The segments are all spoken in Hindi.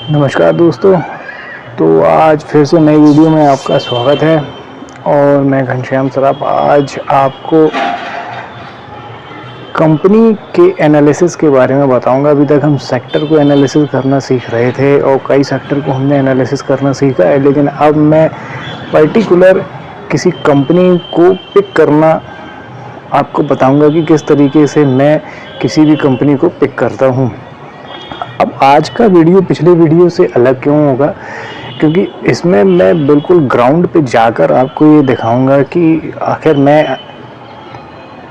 नमस्कार दोस्तों। तो आज फिर से नई वीडियो में आपका स्वागत है और मैं घनश्याम सराफ आज आपको कंपनी के एनालिसिस के बारे में बताऊंगा। अभी तक हम सेक्टर को एनालिसिस करना सीख रहे थे और कई सेक्टर को हमने एनालिसिस करना सीखा है, लेकिन अब मैं पर्टिकुलर किसी कंपनी को पिक करना आपको बताऊंगा कि किस तरीके से मैं किसी भी कंपनी को पिक करता हूं। अब आज का वीडियो पिछले वीडियो से अलग क्यों होगा, क्योंकि इसमें मैं बिल्कुल ग्राउंड पे जाकर आपको ये दिखाऊंगा कि आखिर मैं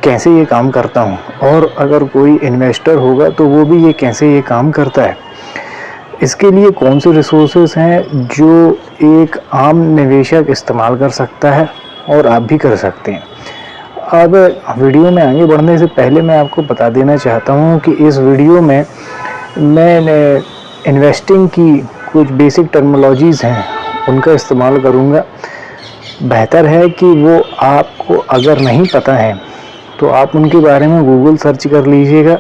कैसे ये काम करता हूँ और अगर कोई इन्वेस्टर होगा तो वो भी ये कैसे ये काम करता है। इसके लिए कौन से रिसोर्सेज हैं जो एक आम निवेशक इस्तेमाल कर सकता है और आप भी कर सकते हैं। अब वीडियो में आगे बढ़ने से पहले मैं आपको बता देना चाहता हूँ कि इस वीडियो में मैंने इन्वेस्टिंग की कुछ बेसिक टर्मिनोलॉजीज़ हैं उनका इस्तेमाल करूँगा। बेहतर है कि वो आपको अगर नहीं पता है तो आप उनके बारे में गूगल सर्च कर लीजिएगा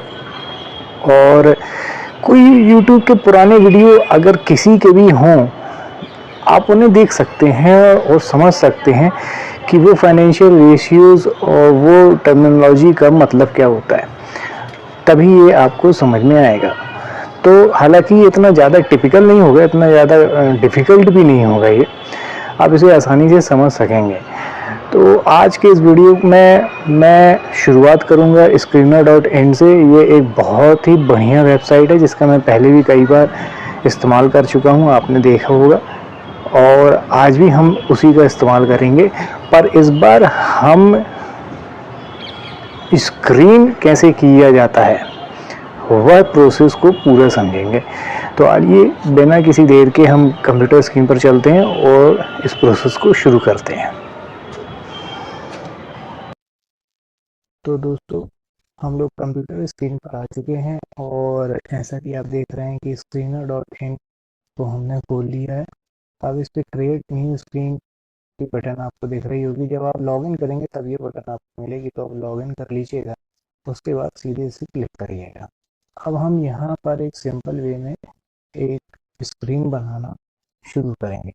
और कोई यूट्यूब के पुराने वीडियो अगर किसी के भी हों आप उन्हें देख सकते हैं और समझ सकते हैं कि वो फाइनेंशियल रेशियोज़ और वो टर्मिनोलॉजी का मतलब क्या होता है, तभी ये आपको समझ में आएगा। तो हालांकि ये इतना ज़्यादा टिपिकल नहीं होगा, इतना ज़्यादा डिफ़िकल्ट भी नहीं होगा, ये आप इसे आसानी से समझ सकेंगे। तो आज के इस वीडियो में मैं शुरुआत करूंगा screener.in से। ये एक बहुत ही बढ़िया वेबसाइट है जिसका मैं पहले भी कई बार इस्तेमाल कर चुका हूँ, आपने देखा होगा, और आज भी हम उसी का इस्तेमाल करेंगे। पर इस बार हम स्क्रीन कैसे किया जाता है वह प्रोसेस को पूरा समझेंगे। तो आइए बिना किसी देर के हम कंप्यूटर स्क्रीन पर चलते हैं और इस प्रोसेस को शुरू करते हैं। तो दोस्तों, हम लोग कंप्यूटर स्क्रीन पर आ चुके हैं और जैसा कि आप देख रहे हैं कि screener.in को हमने खोल लिया है। अब इस पर क्रिएट न्यू स्क्रीन की बटन आपको दिख रही होगी। जब आप लॉगिन करेंगे तब ये बटन आपको मिलेगी, तो आप लॉगिन कर लीजिएगा, उसके बाद सीधे इसे क्लिक करिएगा। अब हम यहाँ पर एक सिंपल वे में एक स्क्रीन बनाना शुरू करेंगे।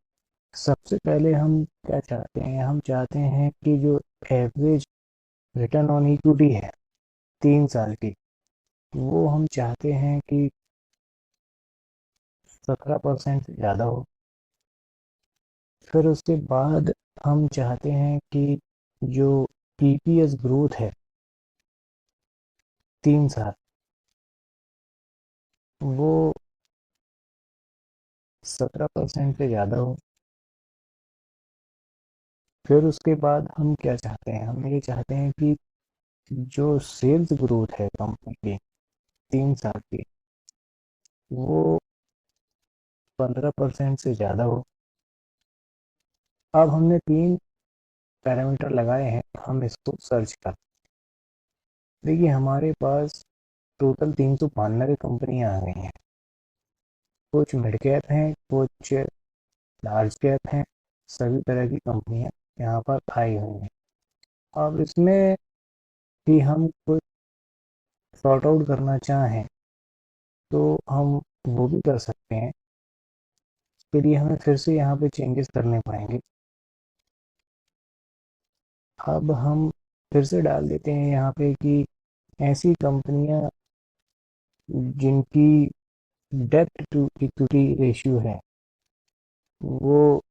सबसे पहले हम क्या चाहते हैं, हम चाहते हैं कि जो एवरेज रिटर्न ऑन इक्विटी है 3 साल की, वो हम चाहते हैं कि 17% से ज़्यादा हो। फिर उसके बाद हम चाहते हैं कि जो ईपीएस ग्रोथ है 3 साल, वो 17% से ज़्यादा हो। फिर उसके बाद हम क्या चाहते हैं, हम ये चाहते हैं कि जो सेल्स ग्रोथ है कंपनी की 3 साल की, वो 15% से ज़्यादा हो। अब हमने 3 पैरामीटर लगाए हैं, हम इसको सर्च कर, देखिए हमारे पास टोटल 392 कंपनियां आ गई हैं। कुछ मिड कैप हैं, कुछ लार्ज कैप हैं, सभी तरह की कंपनियां यहाँ पर आई हुई हैं। अब इसमें भी हम कुछ सॉर्ट आउट करना चाहें तो हम वो भी कर सकते हैं। इसके लिए हमें फिर से यहाँ पे चेंजेस करने पड़ेंगे। अब हम फिर से डाल देते हैं यहाँ पे कि ऐसी कंपनियां जिनकी डेब्ट टू इक्विटी रेशियो है वो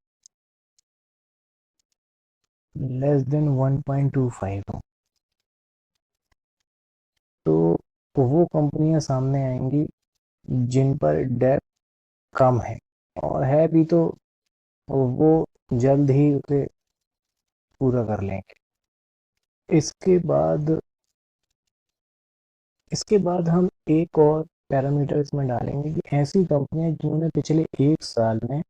लेस देन 1.25 हो, तो वो कंपनियां सामने आएंगी जिन पर डेब्ट कम है, और है भी तो वो जल्द ही उसे पूरा कर लेंगे। इसके बाद हम एक और पैरामीटर इसमें डालेंगे कि ऐसी कंपनियां जिन्होंने पिछले 1 साल में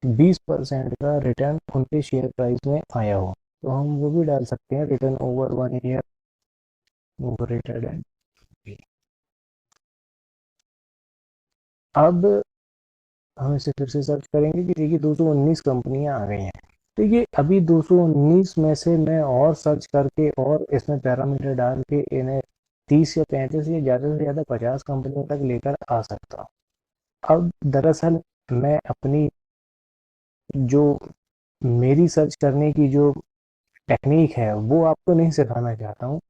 20% का रिटर्न उनके शेयर प्राइस में आया हो, तो हम वो भी डाल सकते हैं, return over 1 year greater than. अब हम इसे फिर से सर्च करेंगे कि देखिए 219 कंपनियां आ गई हैं। तो ये अभी 219 में से मैं और सर्च करके और इसमें पैरामीटर डाल के इन्हें 30 या 35 या ज़्यादा से ज़्यादा 50 कंपनियों तक लेकर आ सकता हूँ। अब दरअसल मैं अपनी जो मेरी सर्च करने की जो टेक्नीक है वो आपको नहीं सिखाना चाहता हूँ।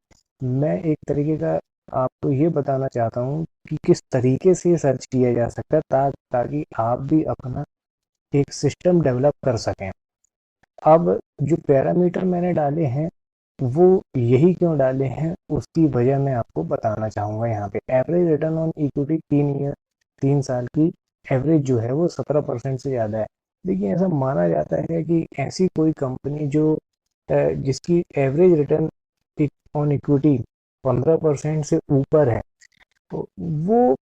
मैं एक तरीके का आपको ये बताना चाहता हूँ कि किस तरीके से सर्च किया जा सकता है ताकि आप भी अपना एक सिस्टम डेवलप कर सकें। अब जो पैरामीटर मैंने डाले हैं वो यही क्यों डाले हैं उसकी वजह मैं आपको बताना चाहूँगा। यहाँ पे एवरेज रिटर्न ऑन इक्विटी 3 साल की एवरेज जो है वो 17% से ज़्यादा है। देखिए ऐसा माना जाता है कि ऐसी कोई कंपनी जो जिसकी एवरेज रिटर्न ऑन इक्विटी 15% से ऊपर है तो वो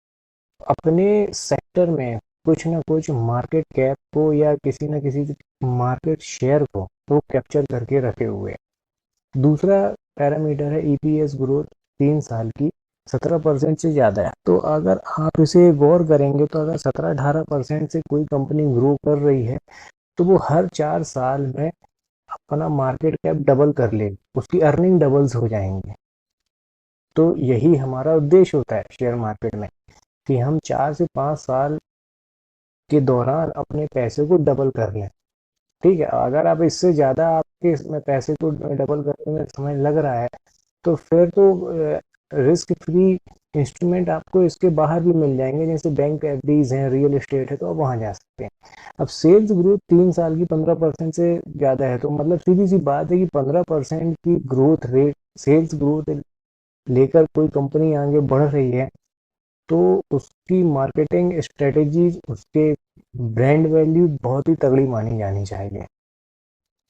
अपने सेक्टर में कुछ ना कुछ मार्केट कैप को या किसी न किसी मार्केट शेयर को वो कैप्चर करके रखे हुए हैं। दूसरा पैरामीटर है ईपीएस ग्रोथ 3 साल की 17% से ज़्यादा है। तो अगर आप इसे गौर करेंगे तो अगर 17-18% से कोई कंपनी ग्रो कर रही है तो वो हर 4 साल में अपना मार्केट कैप डबल कर लेगी, उसकी अर्निंग डबल्स हो जाएंगी। तो यही हमारा उद्देश्य होता है शेयर मार्केट में कि हम 4 से 5 साल के दौरान अपने पैसे को डबल कर लें। ठीक है, अगर आप इससे ज़्यादा आपके इसमें पैसे को डबल करने में समय लग रहा है तो फिर तो रिस्क फ्री इंस्ट्रूमेंट आपको इसके बाहर भी मिल जाएंगे, जैसे बैंक एफडीज हैं, रियल एस्टेट है, तो आप वहाँ जा सकते हैं। अब सेल्स ग्रोथ 3 साल की 15% से ज़्यादा है तो मतलब सीधी सी बात है कि 15% की ग्रोथ रेट सेल्स ग्रोथ लेकर कोई कंपनी आगे बढ़ रही है तो उसकी मार्केटिंग स्ट्रेटेजीज, उसके ब्रांड वैल्यू बहुत ही तगड़ी मानी जानी चाहिए।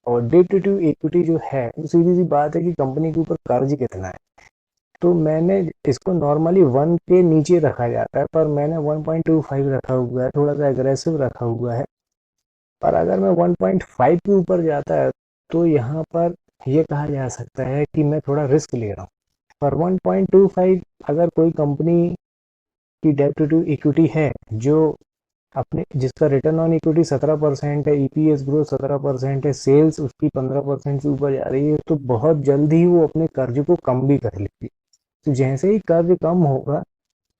और डेट टू इक्विटी जो है वो सीधी सी बात है कि कंपनी के ऊपर कर्ज कितना है। तो मैंने इसको नॉर्मली 1 के नीचे रखा जाता है पर मैंने 1.25 रखा हुआ है, थोड़ा सा एग्रेसिव रखा हुआ है। पर अगर मैं 1.5 के ऊपर जाता है तो यहाँ पर यह कहा जा सकता है कि मैं थोड़ा रिस्क ले रहा हूँ। पर 1.25 अगर कोई कंपनी की डेट टू इक्विटी है जो अपने जिसका रिटर्न ऑन इक्विटी 17% है, ईपीएस ग्रोथ 17% है, सेल्स उसकी 15% से ऊपर जा रही है तो बहुत जल्द ही वो अपने कर्ज को कम भी कर लेगी। तो जैसे ही कर्ज कम होगा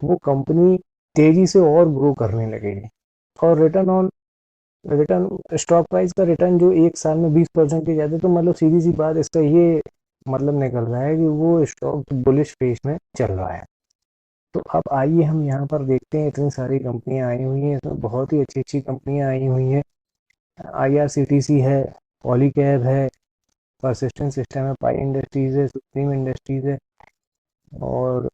वो कंपनी तेजी से और ग्रो करने लगेगी। और रिटर्न स्टॉक प्राइस का रिटर्न जो 1 साल में 20% के जाते तो मतलब सीधी सी बात इसका ये मतलब निकल रहा है कि वो स्टॉक बुलिश फेस में चल रहा है। तो अब आइए हम यहाँ पर देखते हैं, इतनी सारी कंपनियां आई हुई हैं, इसमें बहुत ही अच्छी अच्छी कंपनियां आई हुई हैं। आईआरसीटीसी है, पॉलीकैब है, परसिस्टेंट सिस्टम है, पाई इंडस्ट्रीज है, सुप्रीम इंडस्ट्रीज है, और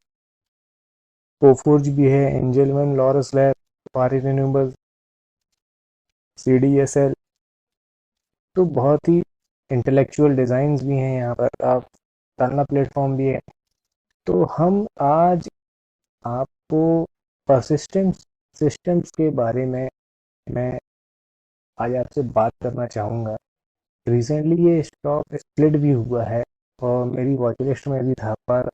कोफोर्ज भी है, एंजल वन, लॉरस लैब, पारी रिन्यूएबल, सीडीएसएल। तो बहुत ही इंटेलेक्चुअल डिज़ाइंस भी हैं यहाँ पर, आप टाना प्लेटफॉर्म भी है। तो हम आज आपको परसिस्टेंट सिस्टम्स के बारे में मैं आज आपसे बात करना चाहूँगा। रिसेंटली ये स्टॉक स्प्लिट भी हुआ है और मेरी वॉच लिस्ट में भी था, पर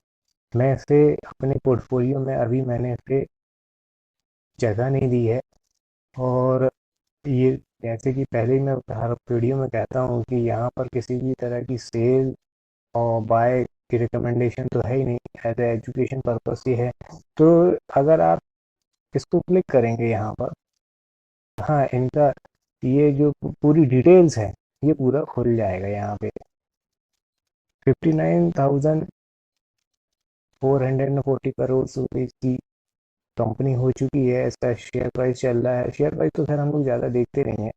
मैं इसे अपने पोर्टफोलियो में अभी मैंने इसे जगह नहीं दी है। और ये जैसे कि पहले ही मैं हर वीडियो में कहता हूँ कि यहाँ पर किसी भी तरह की सेल और बाय की रिकमेंडेशन तो है ही नहीं, एज ए एजुकेशन पर्पस ही है। तो अगर आप इसको क्लिक करेंगे यहाँ पर, हाँ इनका ये जो पूरी डिटेल्स है ये पूरा खुल जाएगा यहाँ पे। 59,440 करोड़ रुपीज़ की कंपनी हो चुकी है, इसका शेयर प्राइस चल रहा है। शेयर प्राइस तो खैर हम लोग ज़्यादा देखते नहीं है।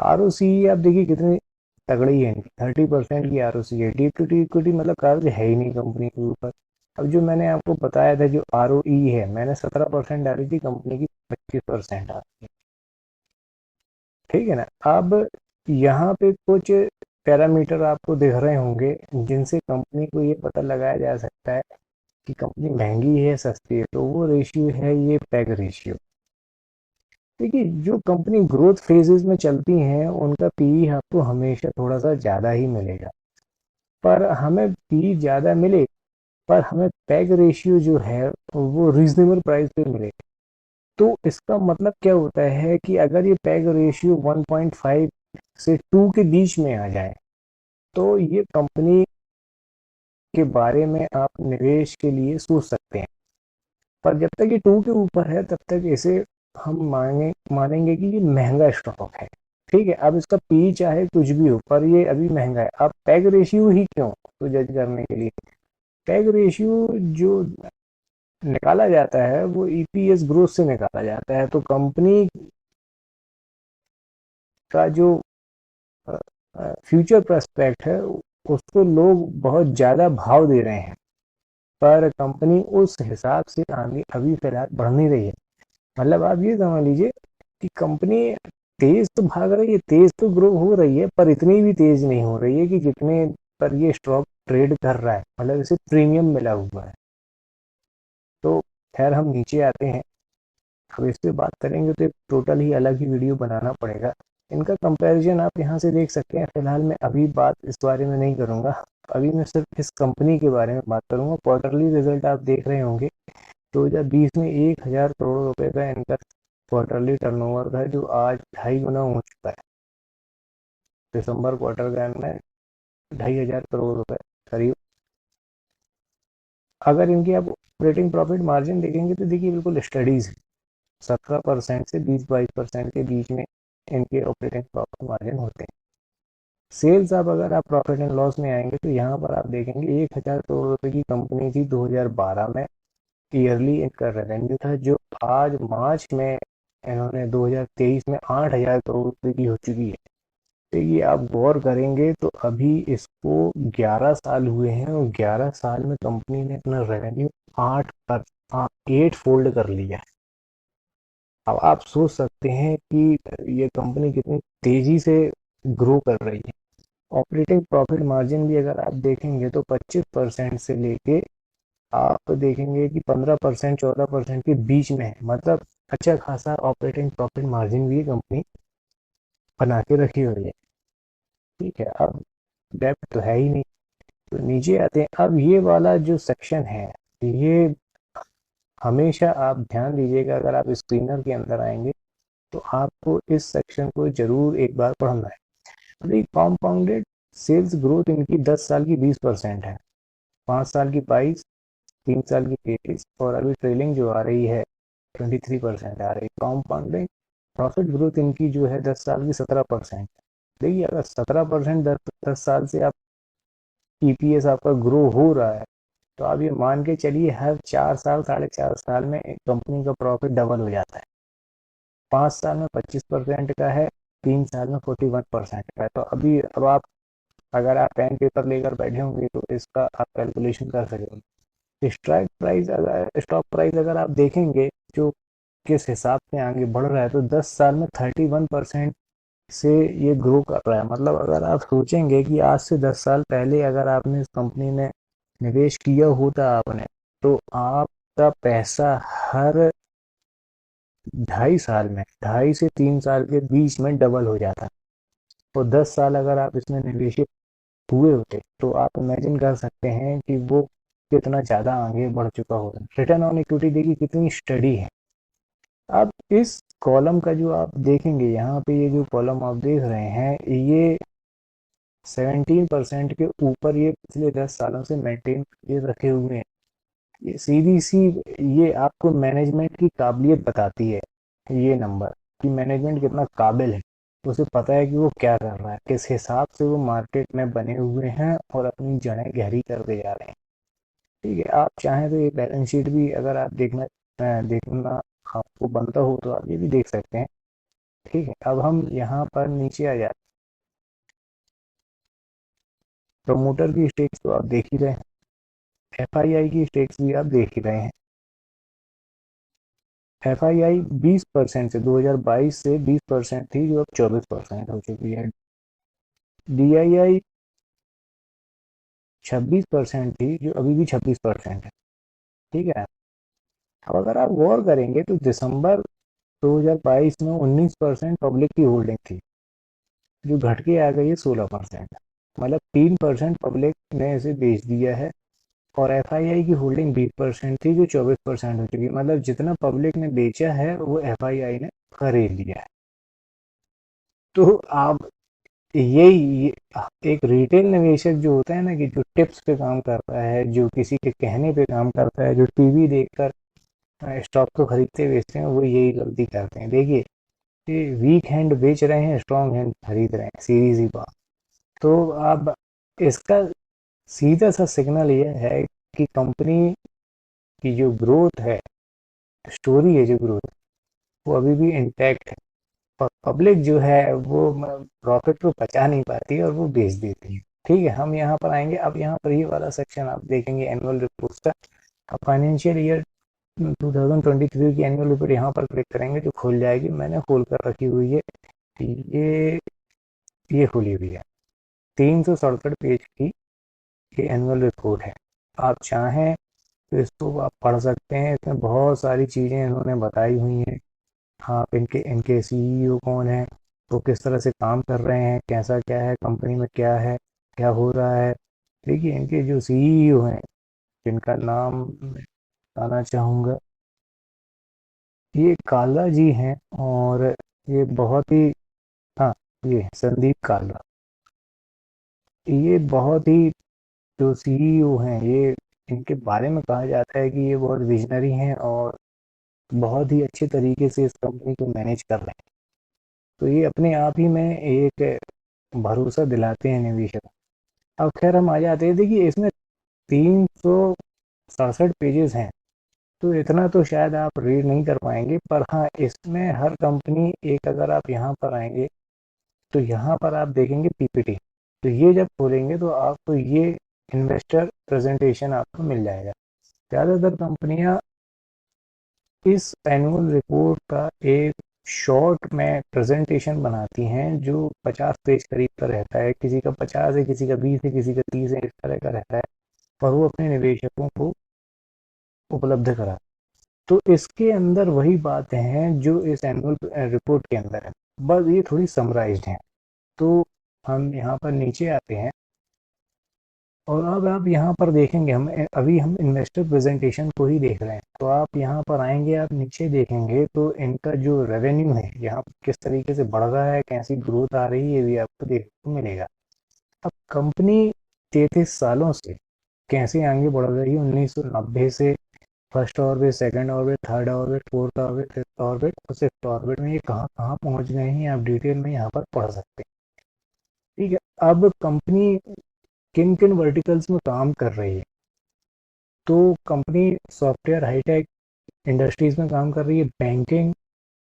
आर ओ सी आप देखिए कितनी तगड़ी है, 30% की आर ओ सी है। डी टू टी इक्विटी मतलब कर्ज है ही नहीं कंपनी के ऊपर। अब जो मैंने आपको बताया था जो आर ओ ई है, मैंने 17% डाली थी, कंपनी की 25% आ रही है। ठीक है ना। अब यहाँ पे कुछ पैरामीटर आपको दिख रहे होंगे जिनसे कंपनी को ये पता लगाया जा सकता है कि कंपनी महंगी है सस्ती है। तो वो रेशियो है ये पैग रेशियो। देखिए जो कंपनी ग्रोथ फेजेस में चलती हैं उनका पीई आपको हमेशा थोड़ा सा ज़्यादा ही मिलेगा। पर हमें पीई ज़्यादा मिले पर हमें पैग रेशियो जो है वो रीजनेबल प्राइस पे मिले। तो इसका मतलब क्या होता है कि अगर ये पैग रेशियो 1.5 से 2 के बीच में आ जाए तो ये कंपनी के बारे में आप निवेश के लिए सोच सकते हैं। पर जब तक ये 2 के ऊपर है तब तक इसे हम मानेंगे कि ये महंगा स्टॉक है। ठीक है, अब इसका पी चाहे कुछ भी हो पर ये अभी महंगा है। अब पैग रेशियो ही क्यों, तो जज करने के लिए पैग रेशियो जो निकाला जाता है वो ईपीएस ग्रोथ से निकाला जाता है। तो कंपनी का जो फ्यूचर प्रोस्पेक्ट है उसको लोग बहुत ज़्यादा भाव दे रहे हैं, पर कंपनी उस हिसाब से आगे अभी फिलहाल बढ़ नहीं रही है। मतलब आप ये समझ लीजिए कि कंपनी तेज तो भाग रही है, तेज तो ग्रो हो रही है, पर इतनी भी तेज नहीं हो रही है कि जितने पर ये स्टॉक ट्रेड कर रहा है, मतलब इसे प्रीमियम मिला हुआ है। तो खैर हम नीचे आते हैं। अब इस पे बात करेंगे तो एक टोटल ही अलग ही वीडियो बनाना पड़ेगा। इनका कंपैरिजन आप यहाँ से देख सकते हैं। फिलहाल मैं अभी बात इस बारे में नहीं करूँगा, अभी मैं सिर्फ इस कंपनी के बारे में बात करूँगा। क्वार्टरली रिजल्ट आप देख रहे होंगे 2020 में 1000 करोड़ रुपए का इनका क्वार्टरली टर्नओवर था, जो आज 2.5 गुना हो चुका है। दिसंबर क्वार्टर का इनमें 2500 करोड़ रुपए करीब। अगर इनकी आप ऑपरेटिंग प्रॉफिट मार्जिन देखेंगे तो देखिए बिल्कुल स्टडीज है। 17% से 20-22% के बीच में इनके ऑपरेटिंग प्रॉफिट मार्जिन होते हैं। सेल्स अब अगर आप प्रॉफिट एंड लॉस में आएंगे तो यहाँ पर आप देखेंगे 1000 करोड़ रुपए की कंपनी थी 2012 में। ईयरली इनका रेवेन्यू था जो आज मार्च में इन्होंने 2023 में 8000 करोड़ रुपए की हो चुकी है। देखिए आप गौर करेंगे तो अभी इसको 11 साल हुए हैं और 11 साल में कंपनी ने अपना रेवेन्यू 8 फोल्ड कर लिया है। अब आप सोच सकते हैं कि ये कंपनी कितनी तेजी से ग्रो कर रही है। ऑपरेटिंग प्रॉफिट मार्जिन भी अगर आप देखेंगे तो 25% से लेके आप देखेंगे कि 15% 14% के बीच में है। मतलब अच्छा खासा ऑपरेटिंग प्रॉफिट मार्जिन भी कंपनी बना के रखी हुई है। ठीक है, अब डेप्ट तो है ही नहीं। तो नीचे आते हैं। अब ये वाला जो सेक्शन है, ये हमेशा आप ध्यान दीजिएगा, अगर आप स्क्रीनर के अंदर आएंगे तो आपको इस सेक्शन को जरूर एक बार पढ़ना है। अभी कॉम्पाउंडेड सेल्स ग्रोथ इनकी 10 साल की 20% है, 5 साल की 22, 3 साल की 33 और अभी ट्रेलिंग जो आ रही है 23% आ रही। कॉम्पाउंडिंग प्रॉफिट ग्रोथ इनकी जो है 10 साल की 17%। देखिए अगर 17% 10 साल से आप ईपीएस आपका ग्रो हो रहा है तो आप ये मान के चलिए हर 4 साल 4.5 साल में एक कंपनी का प्रॉफिट डबल हो जाता है। 5 साल में 25% का है, 3 साल में 41% का है। तो अभी अब आप अगर आप पेन पेपर लेकर बैठे होंगे तो इसका आप कैलकुलेशन कर सकेंगे। स्टॉक प्राइस अगर आप देखेंगे जो किस हिसाब से आगे बढ़ रहा है तो 10 साल में 31% से ये ग्रो कर रहा है। मतलब अगर आप सोचेंगे कि आज से 10 साल पहले अगर आपने इस कंपनी में निवेश किया होता आपने, तो आपका पैसा हर 2.5 साल में 2.5 से 3 साल के बीच में डबल हो जाता। और 10 साल अगर आप इसमें निवेशित हुए होते तो आप इमेजिन कर सकते हैं कि वो कितना ज़्यादा आगे बढ़ चुका होगा। रिटर्न ऑन इक्विटी देखिए कितनी स्टडी है। अब इस कॉलम का जो आप देखेंगे यहाँ पे, ये जो कॉलम आप देख रहे हैं ये 17% के ऊपर ये पिछले 10 सालों से मेंटेन ये रखे हुए हैं। ये सीधी सी ये आपको मैनेजमेंट की काबिलियत बताती है, ये नंबर, कि मैनेजमेंट कितना काबिल है। तो उसे पता है कि वो क्या कर रहा है, किस हिसाब से वो मार्केट में बने हुए हैं और अपनी जड़ें गहरी करते जा रहे हैं। ठीक है, आप चाहें तो ये बैलेंस शीट भी अगर आप देखना आपको बनता हो तो आप ये भी देख सकते हैं। ठीक है, अब हम यहाँ पर नीचे आ जाते। प्रमोटर की स्टेक्स तो आप देख ही रहे हैं, एफआईआई की स्टेक्स भी आप देख ही रहे हैं। एफआईआई 20% से 2022 से 20% थी जो अब 24% हो चुकी है। डीआईआई 26% थी जो अभी भी 26% है। ठीक है, अब अगर आप गौर करेंगे तो दिसंबर 2022 में 19% पब्लिक की होल्डिंग थी जो घट के आ गई है 16%। मतलब 3% पब्लिक ने इसे बेच दिया है। और एफआईआई की होल्डिंग 20% थी जो 24% हो चुकी है। मतलब जितना पब्लिक ने बेचा है वो एफआईआई ने खरीद लिया है। तो आप यही एक रिटेल निवेशक जो होता है ना, कि जो टिप्स पे काम करता है, जो किसी के कहने पे काम करता है, जो टीवी देखकर स्टॉक तो खरीदते बेचते हैं, वो यही गलती करते हैं। देखिए, ये वीक हैंड बेच रहे हैं, स्ट्रॉन्ग हैंड खरीद रहे हैं, सीधी सी बात। तो अब इसका सीधा सा सिग्नल ये है कि कंपनी की जो ग्रोथ है, स्टोरी है जो ग्रोथ, वो अभी भी इंटैक्ट है। और पब्लिक जो है वो प्रॉफिट को पचा नहीं पाती है और वो बेच देती है। ठीक है, हम यहाँ पर आएंगे। अब यहाँ पर ये वाला सेक्शन आप देखेंगे एनुअल रिपोर्ट का। अब फाइनेंशियल ईयर 2023 की एनुअल रिपोर्ट यहाँ पर क्लिक करेंगे तो खुल जाएगी। मैंने खोल कर रखी हुई है, ये ये खुली हुई है। 367 पेज की ये एनुअल रिपोर्ट है। आप चाहें तो इसको आप पढ़ सकते हैं। इसमें बहुत सारी चीज़ें इन्होंने बताई हुई हैं। हाँ, इनके इनके सीईओ कौन है, वो किस तरह से काम कर रहे हैं, कैसा क्या है कंपनी में, क्या है, क्या हो रहा है। देखिए, इनके जो सीईओ हैं, जिनका नाम मैं बताना चाहूँगा, ये काला जी हैं। और ये बहुत ही, हाँ, ये संदीप काला, ये बहुत ही जो सीईओ हैं, ये इनके बारे में कहा जाता है कि ये बहुत विजनरी हैं और बहुत ही अच्छे तरीके से इस कंपनी को मैनेज कर रहे हैं। तो ये अपने आप ही में एक भरोसा दिलाते हैं निवेशक। अब खैर हम आ जाते हैं। देखिए, इसमें 367 पेजेस हैं, तो इतना तो शायद आप रीड नहीं कर पाएंगे। पर हाँ, इसमें हर कंपनी एक, अगर आप यहाँ पर आएंगे तो यहाँ पर आप देखेंगे पीपीटी। तो ये जब खोलेंगे तो आपको ये इन्वेस्टर प्रेजेंटेशन आपको मिल जाएगा। ज़्यादातर कंपनियां इस एनुअल रिपोर्ट का एक शॉर्ट में प्रेजेंटेशन बनाती हैं जो 50 पेज करीब का रहता है। किसी का 50 है, किसी का 20 है, किसी का 30 है, इस तरह का रहता है। और वो अपने निवेशकों को उपलब्ध करा। तो इसके अंदर वही बातें हैं जो इस एनुअल रिपोर्ट के अंदर है, बस ये थोड़ी समराइज्ड हैं। तो हम यहाँ पर नीचे आते हैं और अब आप यहाँ पर देखेंगे, हम इन्वेस्टर प्रेजेंटेशन को ही देख रहे हैं। तो आप यहाँ पर आएंगे, आप नीचे देखेंगे तो इनका जो रेवेन्यू है यहाँ पर किस तरीके से बढ़ रहा है, कैसी ग्रोथ आ रही है, ये भी आपको देखने को मिलेगा। अब कंपनी 33 सालों से कैसे आगे बढ़ रही है, 1990 से first orbit, second orbit, third orbit, fourth orbit, fifth orbit और सिक्स्थ ऑर्बिट में ये कहाँ कहाँ पहुँच गए हैं, आप डिटेल में यहाँ पर पढ़ सकते हैं। ठीक है, अब कंपनी किन किन वर्टिकल्स में काम कर रही है। तो कंपनी सॉफ्टवेयर, हाईटेक इंडस्ट्रीज में काम कर रही है, बैंकिंग,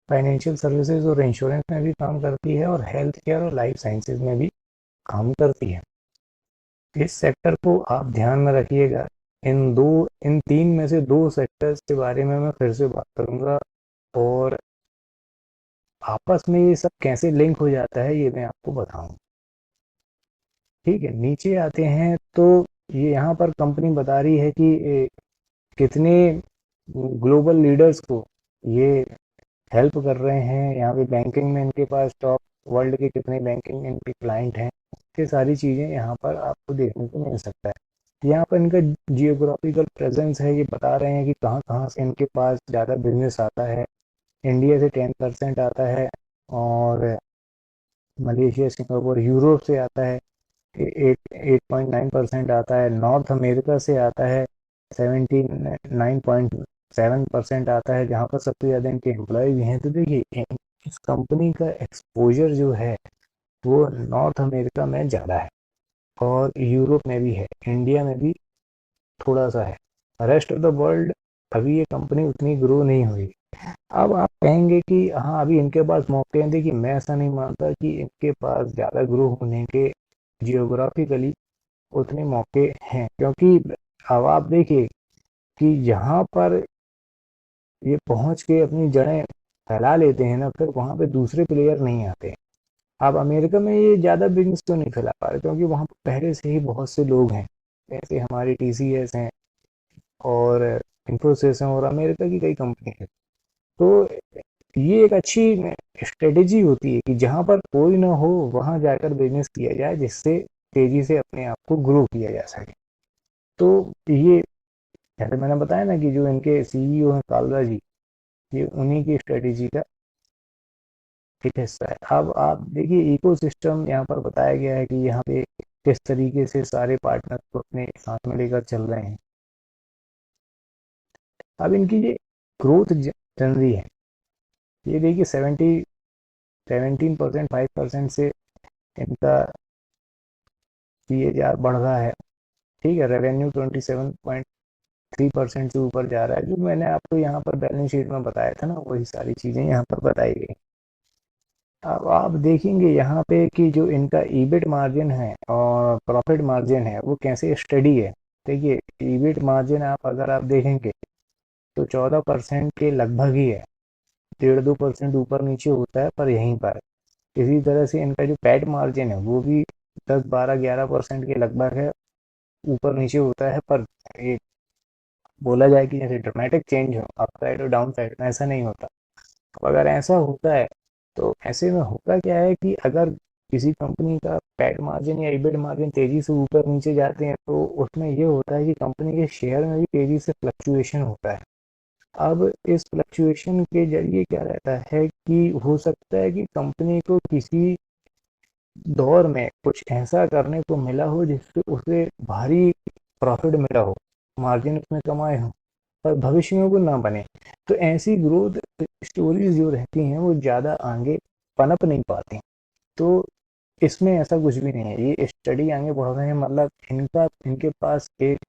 फाइनेंशियल सर्विसेज और इंश्योरेंस में भी काम करती है, और हेल्थ केयर और लाइफ साइंसेज में भी काम करती है। इस सेक्टर को आप ध्यान में रखिएगा। इन तीन में से दो सेक्टर्स के बारे में मैं फिर से बात करूंगा, और आपस में ये सब कैसे लिंक हो जाता है ये मैं आपको बताऊंगा। ठीक है, नीचे आते हैं तो ये यहाँ पर कंपनी बता रही है कि कितने ग्लोबल लीडर्स को ये हेल्प कर रहे हैं। यहाँ पे बैंकिंग में इनके पास टॉप वर्ल्ड के कितने बैंकिंग इनके क्लाइंट हैं, ये सारी चीज़ें यहाँ पर आपको देखने को मिल सकता है। यहाँ पर इनका जियोग्राफिकल प्रेजेंस है, ये बता रहे हैं कि कहाँ कहाँ से इनके पास ज़्यादा बिजनेस आता है। इंडिया से 10% आता है, और मलेशिया, सिंगापुर, यूरोप से आता है 8.9% आता है, नॉर्थ अमेरिका से आता है 79.7% आता है, जहाँ पर सबसे ज़्यादा इनके एम्प्लॉय भी हैं। तो देखिए, इस कंपनी का एक्सपोजर जो है वो नॉर्थ अमेरिका में ज़्यादा है, और यूरोप में भी है, इंडिया में भी थोड़ा सा है। रेस्ट ऑफ द वर्ल्ड अभी ये कंपनी उतनी ग्रो नहीं हुई। अब आप कहेंगे कि हाँ, अभी इनके पास मौके हैं। देखिए, मैं ऐसा नहीं मानता कि इनके पास ज़्यादा ग्रो होने के जियोग्राफिकली उतने मौके हैं, क्योंकि अब आप देखिए कि यहाँ पर ये पहुँच के अपनी जड़ें फैला लेते हैं ना, फिर वहाँ पे दूसरे प्लेयर नहीं आते हैं। अब अमेरिका में ये ज़्यादा बिजनेस क्यों नहीं फैला पा रहे, क्योंकि वहाँ पर पहले से ही बहुत से लोग हैं, जैसे हमारी टीसीएस हैं और इन्फोसिस हैं और अमेरिका की कई कंपनी है। तो ये एक अच्छी स्ट्रेटेजी होती है कि जहाँ पर कोई ना हो वहाँ जाकर बिजनेस किया जाए, जिससे तेजी से अपने आप को ग्रो किया जा सके। तो ये, जैसे मैंने बताया ना कि जो इनके सीईओ हैं कालरा जी, ये उन्हीं की स्ट्रेटेजी का एक हिस्सा है। अब आप देखिए, इकोसिस्टम यहाँ पर बताया गया है कि यहाँ पे किस तरीके से सारे पार्टनर को अपने साथ में लेकर चल रहे हैं। अब इनकी ये ग्रोथ चल रही है। ये देखिए 17% 5% से इनका CAGR बढ़ रहा है। ठीक है, रेवेन्यू 27.3% से ऊपर जा रहा है। जो मैंने आपको यहाँ पर बैलेंस शीट में बताया था ना, वही सारी चीज़ें यहाँ पर बताई गई। अब आप देखेंगे यहाँ पे कि जो इनका ईबिट मार्जिन है और प्रॉफिट मार्जिन है वो कैसे स्टडी है। देखिए ईबिट मार्जिन अगर आप देखेंगे तो 14% के लगभग ही है, 1.5-2% ऊपर नीचे होता है पर यहीं पर। इसी तरह से इनका जो पैट मार्जिन है वो भी 10-12-11% के लगभग है, ऊपर नीचे होता है। पर एक बोला जाए कि जैसे ड्रामेटिक चेंज हो अप साइड और डाउन साइड, ऐसा नहीं होता। तो अगर ऐसा होता है तो ऐसे में होता क्या है कि अगर किसी कंपनी का पैट मार्जिन या ईबिट मार्जिन तेजी से ऊपर नीचे जाते हैं तो उसमें ये होता है कि कंपनी के शेयर में भी तेजी से फ्लक्चुएशन होता है। अब इस फ्लक्चुएशन के जरिए क्या रहता है कि हो सकता है कि कंपनी को किसी दौर में कुछ ऐसा करने को मिला हो जिससे उसे भारी प्रॉफिट मिला हो, मार्जिन उसने कमाए हो, पर भविष्य में वो ना बने। तो ऐसी ग्रोथ स्टोरीज जो रहती हैं वो ज़्यादा आगे पनप नहीं पाती। तो इसमें ऐसा कुछ भी नहीं है, ये स्टडी आगे बढ़ रहे हैं, मतलब इनके पास एक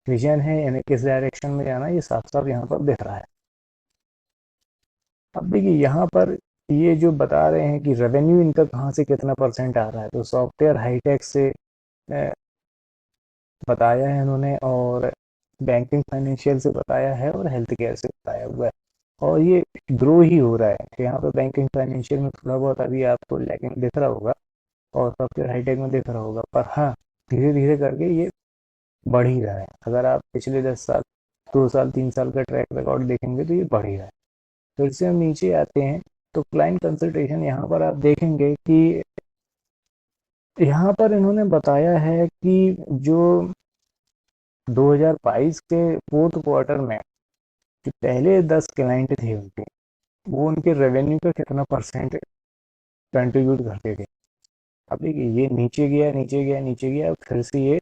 विजन है, इन्हें किस डायरेक्शन में जाना है ये साफ साफ यहाँ पर दिख रहा है। अब देखिए यहाँ पर ये जो बता रहे हैं कि रेवेन्यू इनका कहाँ से कितना परसेंट आ रहा है, तो सॉफ्टवेयर हाईटेक से बताया है इन्होंने, और बैंकिंग फाइनेंशियल से बताया है, और हेल्थ केयर से बताया हुआ है। और ये ग्रो ही हो रहा है। यहाँ पे बैंकिंग फाइनेंशियल में थोड़ा बहुत अभी आपको लैगिंग दिख रहा होगा और सॉफ्टवेयर हाईटेक में दिख रहा होगा, पर हाँ धीरे धीरे करके ये बढ़ ही रहा है। अगर आप पिछले 10 साल 2 साल 3 साल का ट्रैक रिकॉर्ड देखेंगे तो ये बढ़ ही रहा है। फिर से हम नीचे आते हैं तो क्लाइंट कंसल्टेशन यहाँ पर आप देखेंगे कि यहाँ पर इन्होंने बताया है कि जो 2022 के फोर्थ क्वार्टर में जो पहले 10 क्लाइंट थे उनके, वो उनके रेवेन्यू का कितना परसेंट कंट्रीब्यूट करते थे। अब देखिए ये नीचे गया नीचे गया नीचे गया, फिर से ये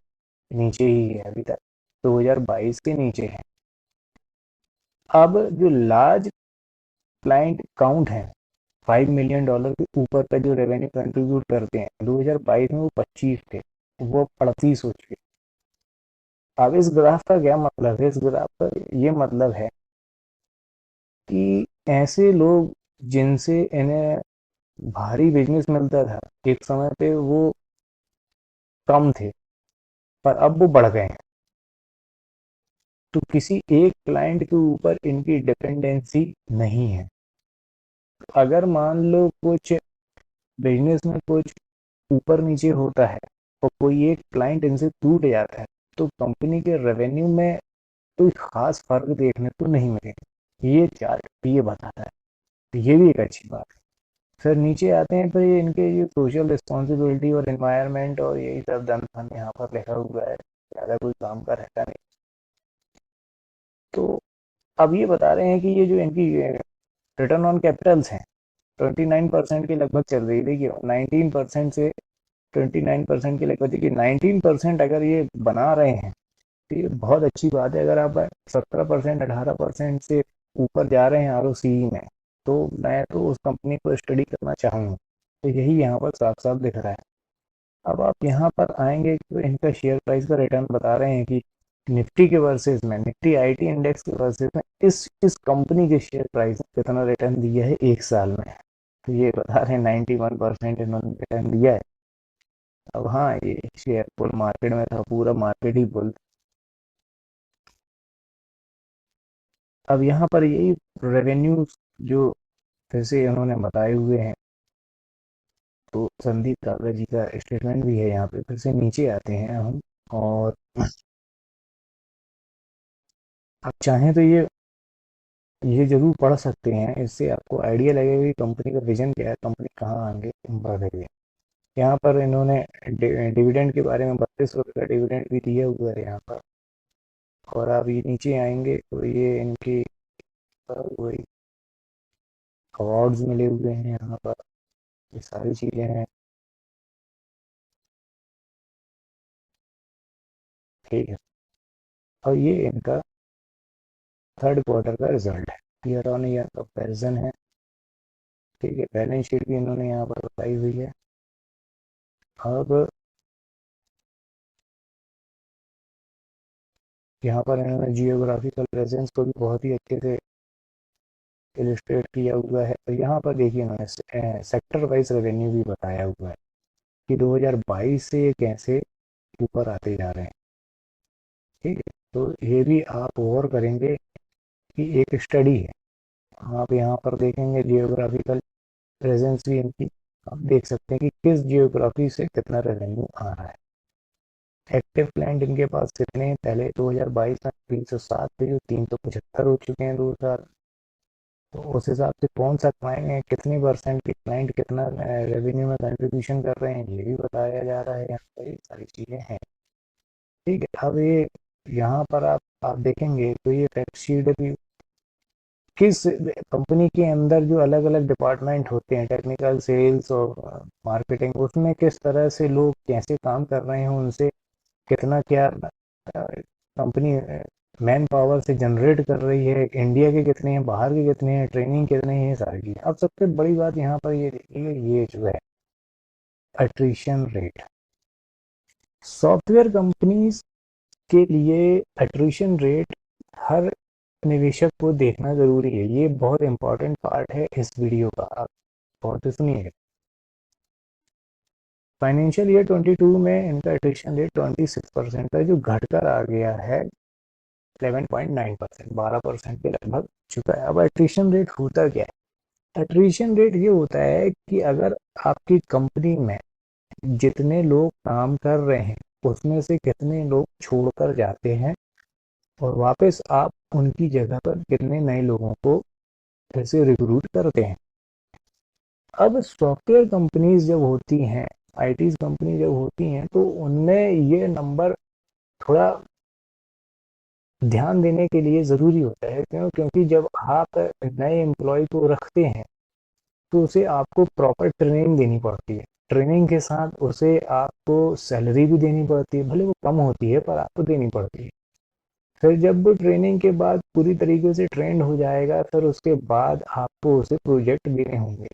नीचे ही है अभी तक, 2022 के नीचे है। अब जो लार्ज क्लाइंट काउंट है, $5 million के ऊपर का जो रेवेन्यू कंट्रीब्यूट करते हैं, 2022 में वो 25 थे, वो 38 हो चुके। अब इस ग्राफ का क्या मतलब है, इस ग्राफ का ये मतलब है कि ऐसे लोग जिनसे इन्हें भारी बिजनेस मिलता था एक समय पे, वो कम थे पर अब वो बढ़ गए हैं। तो किसी एक क्लाइंट के ऊपर इनकी डिपेंडेंसी नहीं है। अगर मान लो कुछ बिजनेस में कुछ ऊपर नीचे होता है और कोई एक क्लाइंट इनसे टूट जाता है तो कंपनी के रेवेन्यू में कोई खास फर्क देखने को नहीं मिलेगा, ये चार्ट ये बताता है। तो ये भी एक अच्छी बात है। फिर नीचे आते हैं तो ये इनके ये सोशल रिस्पॉन्सिबिलिटी और एनवायरनमेंट और यही सब धन धन यहाँ पर लिखा हुआ है, ज़्यादा कोई काम का रहता नहीं। तो अब ये बता रहे हैं कि ये जो इनकी रिटर्न ऑन कैपिटल्स हैं 29% के लगभग चल रही है। देखिए 19% से 29% के लगभग, देखिए 19% अगर ये बना रहे हैं तो ये बहुत अच्छी बात है। अगर आप 17% 18% से ऊपर जा रहे हैं ROCE में, तो मैं तो उस कंपनी को स्टडी करना चाहूँगा। तो यही यहाँ पर साफ साफ दिख रहा है। अब आप यहाँ पर आएंगे तो इनका शेयर प्राइस का रिटर्न बता रहे हैं कि निफ्टी के वर्सेस में, निफ्टी IT इंडेक्स के वर्सेस में इस कंपनी के शेयर प्राइस ने कितना रिटर्न दिया है एक साल में। तो ये बता रहे हैं 91% इन्होंने रिटर्न दिया है। अब हाँ ये शेयर बुल मार्केट में था, पूरा मार्केट ही बुल। अब यहाँ पर यही रेवेन्यू जो फिर से इन्होंने बताए हुए हैं, तो संदीप काबरा जी का स्टेटमेंट भी है यहाँ पे। फिर से नीचे आते हैं हम, और आप चाहें तो ये जरूर पढ़ सकते हैं, इससे आपको आइडिया लगेगा कि कंपनी का विजन क्या है, कंपनी कहाँ आगे बढ़ रही है। यहाँ पर इन्होंने डिविडेंड के बारे में 32 रुपये का डिविडेंड भी दिया हुआ है यहाँ पर। और आप ये नीचे आएंगे तो ये इनकी वही अवार्ड्स मिले हुए हैं यहाँ पर, ये सारी चीज़ें हैं। ठीक है, और ये इनका थर्ड क्वार्टर का रिजल्ट है। ईयर ऑन ईयर कंपेरिजन है। ठीक है, बैलेंस शीट भी इन्होंने यहाँ पर बताई हुई है। अब यहाँ पर इन्होंने जियोग्राफिकल प्रेजेंस को भी बहुत ही अच्छे से इलिस्ट्रेट किया हुआ है। तो यहाँ पर देखिए इन्होंने सेक्टर वाइज रेवेन्यू भी बताया हुआ है कि 2022 से ये कैसे ऊपर आते जा रहे हैं। ठीक है, तो ये भी आप गौर करेंगे कि एक स्टडी है। आप यहाँ पर देखेंगे जियोग्राफिकल प्रेजेंस भी इनकी, आप देख सकते हैं कि किस जियोग्राफी से कितना रेवेन्यू आ रहा है। एक्टिव क्लाइंट इनके पास कितने हैं, पहले 2022 में 307 थे, जो 375 हो चुके हैं 2 साल। तो उस हिसाब से कौन सा क्लाइंट है, कितने परसेंट के क्लाइंट कितना रेवेन्यू में कंट्रीब्यूशन कर रहे हैं, ये भी बताया जा रहा है। यहाँ पर ये सारी चीज़ें हैं। ठीक है, अब ये यहाँ पर आप देखेंगे तो ये फैक्ट शीट भी किस कंपनी के अंदर जो अलग अलग डिपार्टमेंट होते हैं, टेक्निकल, सेल्स और मार्केटिंग, उसमें किस तरह से लोग कैसे काम कर रहे हैं, उनसे कितना क्या कंपनी मैन पावर से जनरेट कर रही है, इंडिया के कितने हैं, बाहर के कितने हैं, ट्रेनिंग कितने हैं, सारी चीज़ें। अब सबसे बड़ी बात यहाँ पर ये देखिए, ये जो है अट्रिशन रेट। सॉफ्टवेयर कंपनीज के लिए अट्रिशन रेट हर निवेशक को देखना जरूरी है। ये बहुत इंपॉर्टेंट पार्ट है इस वीडियो का, आप बहुत सुनिएगा। फाइनेंशियल ईयर 22 में इनका अट्रिशन रेट 26% का, जो घटकर आ गया है 11.9%, 12% के लगभग चुका है। अब अट्रिशन रेट होता क्या है? अट्रिशन रेट ये होता है कि अगर आपकी कंपनी में जितने लोग काम कर रहे हैं उसमें से कितने लोग छोड़कर जाते हैं और वापस आप उनकी जगह पर कितने नए लोगों को फिर से रिक्रूट करते हैं। अब सॉफ्टवेयर कंपनीज जब होती हैं, आईटी कंपनी जब होती हैं, तो उनमें ये नंबर थोड़ा ध्यान देने के लिए ज़रूरी होता है। क्यों? क्योंकि जब आप नए एम्प्लॉय को रखते हैं तो उसे आपको प्रॉपर ट्रेनिंग देनी पड़ती है। ट्रेनिंग के साथ उसे आपको सैलरी भी देनी पड़ती है, भले वो कम होती है पर आपको देनी पड़ती है। फिर जब वो ट्रेनिंग के बाद पूरी तरीके से ट्रेंड हो जाएगा, फिर उसके बाद आपको उसे प्रोजेक्ट देने होंगे,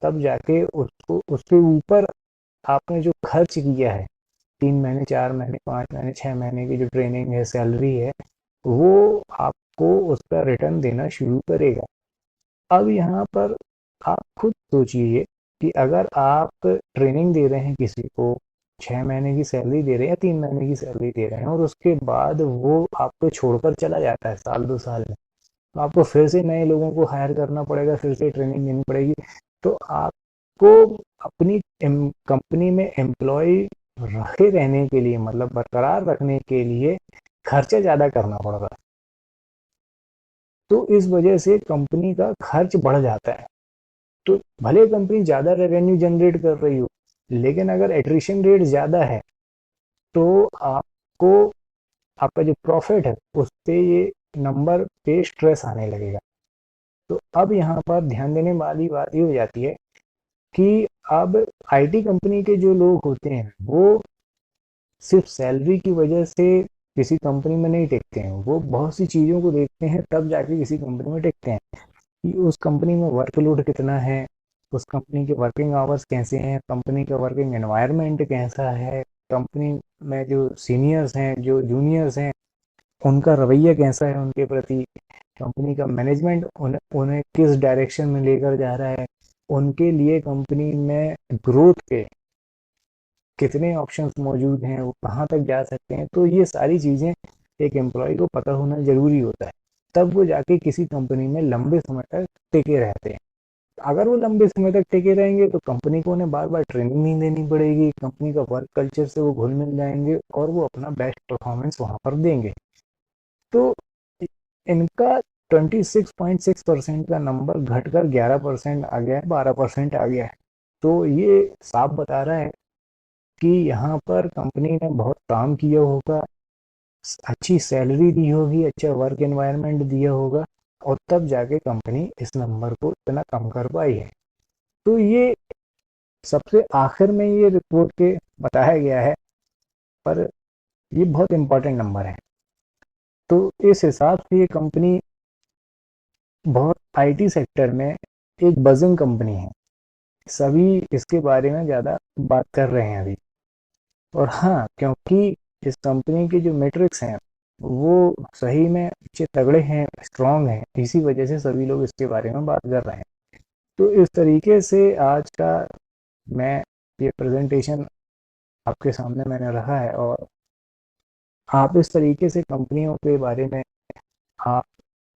तब जाके उसको उसके ऊपर आपने जो खर्च किया है, 3 महीने, 4 महीने, 5 महीने, 6 महीने की जो ट्रेनिंग है, सैलरी है, वो आपको उसका रिटर्न देना शुरू करेगा। अब यहाँ पर आप खुद सोचिए कि अगर आप ट्रेनिंग दे रहे हैं किसी को, 6 महीने की सैलरी दे रहे हैं या 3 महीने की सैलरी दे रहे हैं, और उसके बाद वो आपको छोड़कर चला जाता है साल 2 साल में, तो आपको फिर से नए लोगों को हायर करना पड़ेगा, फिर से ट्रेनिंग देनी पड़ेगी। तो आपको अपनी कंपनी में एम्प्लॉय रखे रहने के लिए, मतलब बरकरार रखने के लिए खर्चा ज़्यादा करना पड़ रहा है। तो इस वजह से कंपनी का खर्च बढ़ जाता है। तो भले कंपनी ज़्यादा रेवेन्यू जनरेट कर रही हो, लेकिन अगर एट्रिशन रेट ज़्यादा है तो आपको, आपका जो प्रॉफिट है उस पे ये नंबर पे स्ट्रेस आने लगेगा। तो अब यहाँ पर ध्यान देने वाली बात ये हो जाती है कि अब आईटी कंपनी के जो लोग होते हैं वो सिर्फ सैलरी की वजह से किसी कंपनी में नहीं टिकते हैं, वो बहुत सी चीज़ों को देखते हैं, तब जाके किसी कंपनी में टिकते हैं। कि उस कंपनी में वर्कलोड कितना है, उस कंपनी के वर्किंग आवर्स कैसे हैं, कंपनी का वर्किंग एनवायरनमेंट कैसा है, कंपनी में जो सीनियर्स हैं, जो जूनियर्स हैं, उनका रवैया कैसा है उनके प्रति, कंपनी का मैनेजमेंट उन्हें किस डायरेक्शन में लेकर जा रहा है, उनके लिए कंपनी में ग्रोथ के कितने ऑप्शंस मौजूद हैं, वो कहाँ तक जा सकते हैं। तो ये सारी चीज़ें एक एम्प्लॉय को पता होना ज़रूरी होता है, तब वो जाके किसी कंपनी में लंबे समय तक टिके रहते हैं। अगर वो लंबे समय तक टिके रहेंगे तो कंपनी को उन्हें बार बार ट्रेनिंग नहीं देनी पड़ेगी, कंपनी का वर्क कल्चर से वो घुल मिल जाएंगे और वो अपना बेस्ट परफॉर्मेंस वहाँ पर देंगे। तो इनका 26.6% का नंबर घटकर 11% आ गया है, 12% आ गया है। तो ये साफ बता रहा है कि यहाँ पर कंपनी ने बहुत काम किया होगा, अच्छी सैलरी दी होगी, अच्छा वर्क एनवायरनमेंट दिया होगा, और तब जाके कंपनी इस नंबर को इतना कम कर पाई है। तो ये सबसे आखिर में ये रिपोर्ट के बताया गया है, पर ये बहुत इंपॉर्टेंट नंबर है। तो इस हिसाब से ये कंपनी बहुत आईटी सेक्टर में एक बजिंग कंपनी है, सभी इसके बारे में ज़्यादा बात कर रहे हैं अभी। और हाँ, क्योंकि इस कंपनी के जो मैट्रिक्स हैं वो सही में अच्छे तगड़े हैं, स्ट्रांग हैं, इसी वजह से सभी लोग इसके बारे में बात कर रहे हैं। तो इस तरीके से आज का मैं ये प्रेजेंटेशन आपके सामने मैंने रखा है, और आप इस तरीके से कंपनियों के बारे में आप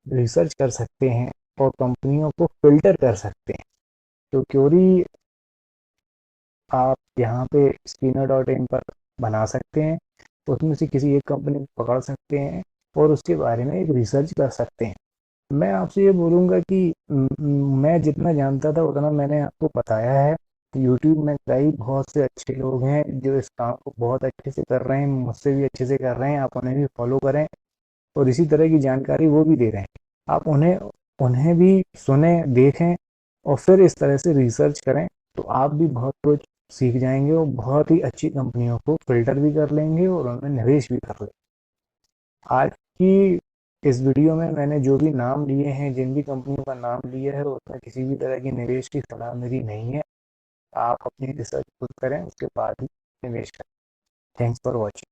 रिसर्च कर सकते हैं और कंपनियों को फिल्टर कर सकते हैं। तो क्योरी आप यहाँ पे स्कीनर.इन पर बना सकते हैं, उसमें से किसी एक कंपनी को पकड़ सकते हैं और उसके बारे में एक रिसर्च कर सकते हैं। मैं आपसे ये बोलूँगा कि मैं जितना जानता था उतना मैंने आपको बताया है। यूट्यूब में कई बहुत से अच्छे लोग हैं जो इस काम को बहुत अच्छे से कर रहे हैं, मुझसे भी अच्छे से कर रहे हैं, आप उन्हें भी फॉलो करें और इसी तरह की जानकारी वो भी दे रहे हैं, आप उन्हें उन्हें भी सुने, देखें और फिर इस तरह से रिसर्च करें, तो आप भी बहुत कुछ सीख जाएंगे और बहुत ही अच्छी कंपनियों को फिल्टर भी कर लेंगे और उनमें निवेश भी कर लेंगे। आज की इस वीडियो में मैंने जो भी नाम लिए हैं, जिन भी कंपनियों का नाम लिया है, उसमें किसी भी तरह की निवेश की सलाह मेरी नहीं है। आप अपनी रिसर्च खुद करें, उसके बाद ही निवेश करें। Thanks for watching.